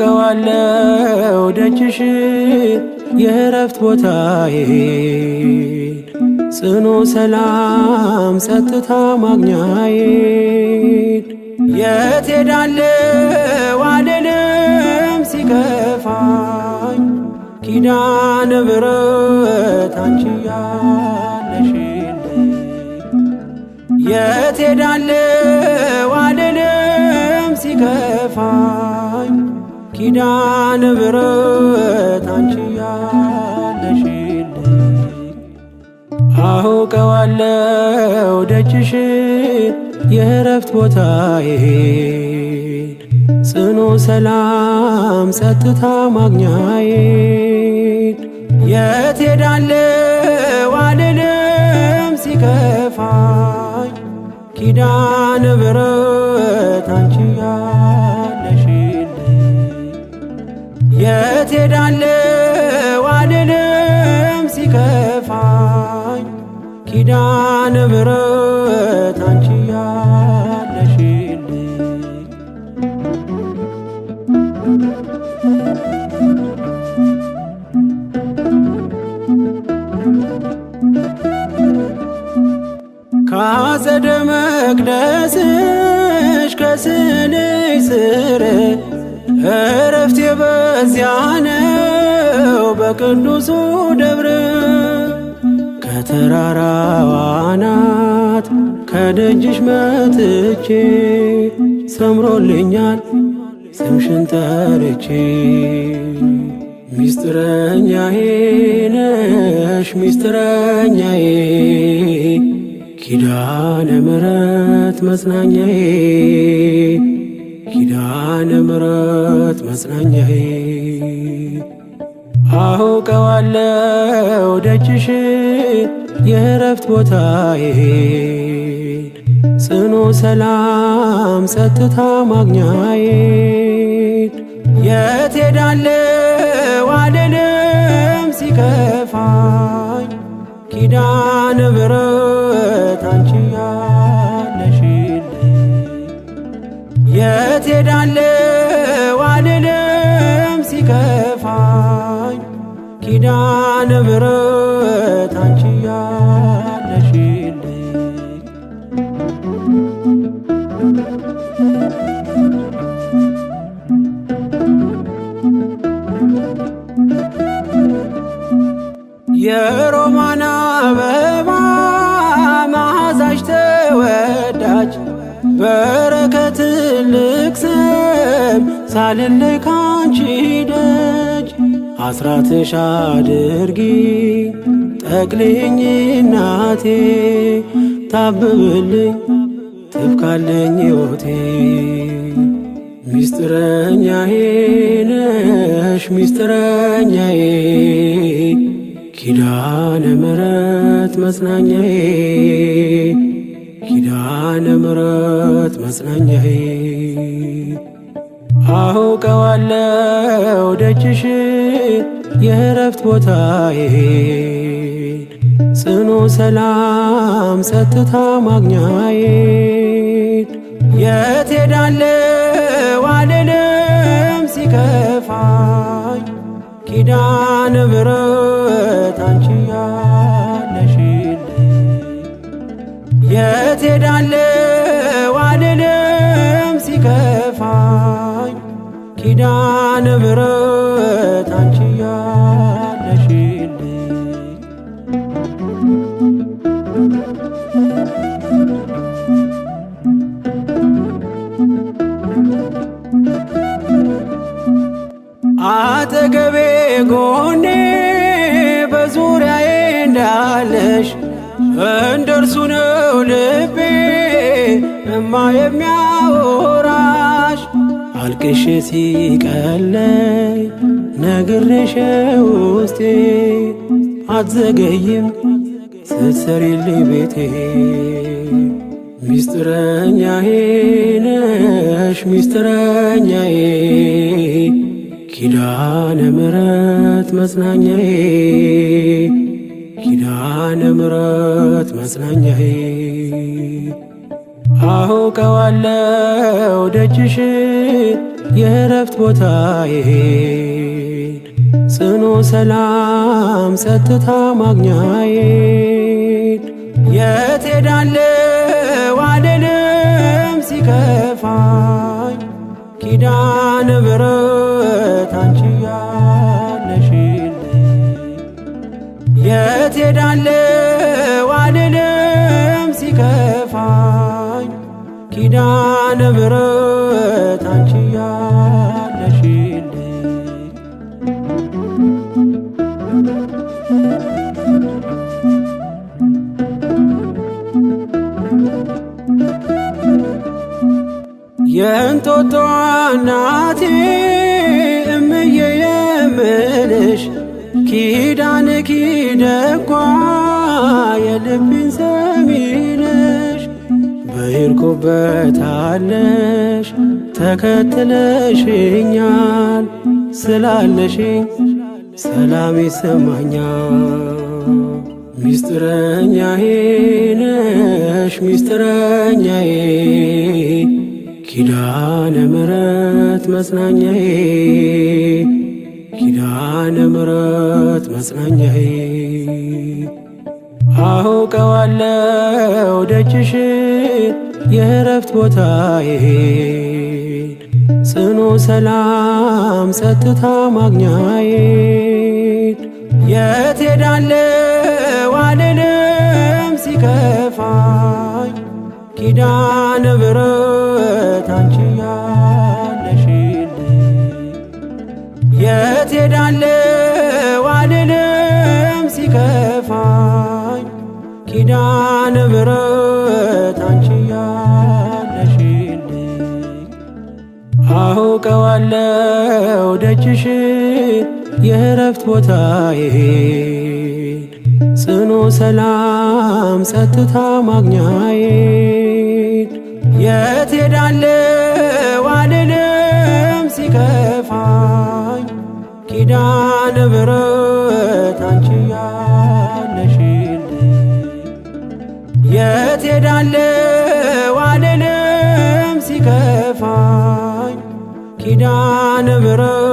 አውቀዋለሁ ደጅሽን የእረፍት ቦታዬን ጽኑ ሰላም ጸጥታ ማግኛዬን የት ሄዳለሁ አልልም ሲከፋኝ ኪዳነ ምሕረት አንቺ ያለሽልኝ የት ሄዳለሁ አልልም ሲከፋኝ ኪዳነ ምሕረት አንቺ ያለሽልኝ አውቀዋለሁ ደጅሽን የእረፍት ቦታዬን ጽኑ ሰላም ጸጥታ ማግኛዬን የት ሄዳለሁ አልልም ሲከፋኝ ኪዳነ ምሕረት አንቺ ያለሽልኝ የት ሄዳለሁ አልልም ሲከፋኝ ኪዳነ ምሕረት አንቺ ያለሽልኝ ከአጸደ መቅደስሽ ከስንሽ ስር እረፍቴ በዚያ ነው በቅዱሱ ደብር ከተራራው አናት ከደጅሽ መጥቼ ሰምሮልኛል ስምሽን ጠርቼ ሚስጥረኛዬ ነሽ ሚስጥረኛዬ ኪዳነ ምሕረት መጽናኛዬ ኪዳነ ምሕረት መጽናኛዬ አውቀዋለሁ ደጅሽን የእረፍት ቦታዬን ጽኑ ሰላም ጸጥታ ማግኛዬን የት ሄዳለሁ አልልም ሲከፋኝ ኪዳነ ምሕረት አንቺ ያለሽልኝ የት ሄዳለሁ አልልም ሲከፋኝ ኪዳነ ምሕረት አንቺ ያለሽልኝ የሮማን አበባ መዓዛሽ ተወዳጅ በረከት ልቅሰም ሳልለይ ካንቺ ደጅ አስራትሽ አድርጊ ጠቅልኝ እናቴ ታብብልኝ ትብካለኝ ሕይወቴ ሚስጥረኛዬ ነሽ ሚስጥረኛዬ ኪዳነ ምሕረት መጽናኛዬ ኪዳነ ምሕረት መጽናኛዬ አውቀዋለሁ ደጅሽን የእረፍት ቦታዬን ጽኑ ሰላም ጸጥታ ማግኛዬን የት ሄዳለሁ አልልም ሲከፋኝ ኪዳነ ምሕረት አንቺ ያለሽልኝ የት ሄዳለሁ አልልም ሲከፋኝ ኪዳነ ምሕረት አንቺ ያለሽልኝ አጠገቤ ጎኔ በዙሪያዬ እንዳለሽ እንደርሱ ነው ልቤ እማ የሚያወራሽ አልቅሼ ሲቀለይ ነግሬሽ ውስጤ አትዘገይም ስትሰሪልኝ ቤቴ ሚስጥረኛዬ ነሽ ሚስጥረኛዬ ኪዳነ ምሕረት መጽናኛዬ ኪዳነ ምሕረት መጽናኛዬ አውቀዋለው ደጅሽን የእረፍት ቦታዬን ጽኑ ሰላም ጸጥታ ማግኛዬን የት ሄዳለሁ አልልም ሲከፋኝ ኪዳነ ምሕረት አንቺ ያለሽልኝ የት ሄዳለሁ አልልም ሲከፋኝ ኪዳነ ምሕረት አንቺ ያለሽልኝ የእንጦጦ እናቴ እምዬ የምልሽ ኪዳንኪ ደጓ የልቤን ሰሚ ነሽ በሄድኩበት አለሽ ተከትለሽኛል ስላለሽኝ ሰላም ይሰማኛል። ሚስጥረኛዬ ነሽ ሚስጥረኛዬ ኪዳነ ምሕረት መጽናኛዬ ኪዳነ ምሕረት መጽናኛዬ አውቀዋለው ደጅሽን የእረፍት ቦታዬን ጽኑ ሰላም ጸጥታ ማግኛዬን የት ሄዳለሁ አልልም ሲከፋኝ ኪዳነ ምሕረት አንቺ ያለሽልኝ የት ሄዳለሁ አልልም ሲከፋኝ ኪዳነ ምሕረት አንቺ ያለሽልኝ አውቀዋለው ደጅሽን የእረፍት ቦታዬን ጽኑ ሰላም ጸጥታ ማግኛዬን የት ሄዳለሁ አልልም ሲከፋኝ ኪዳነ ምሕረት አንቺ ያለሽልኝ የት ሄዳለሁ አልልም ሲከፋኝ ኪዳነ ምሕረት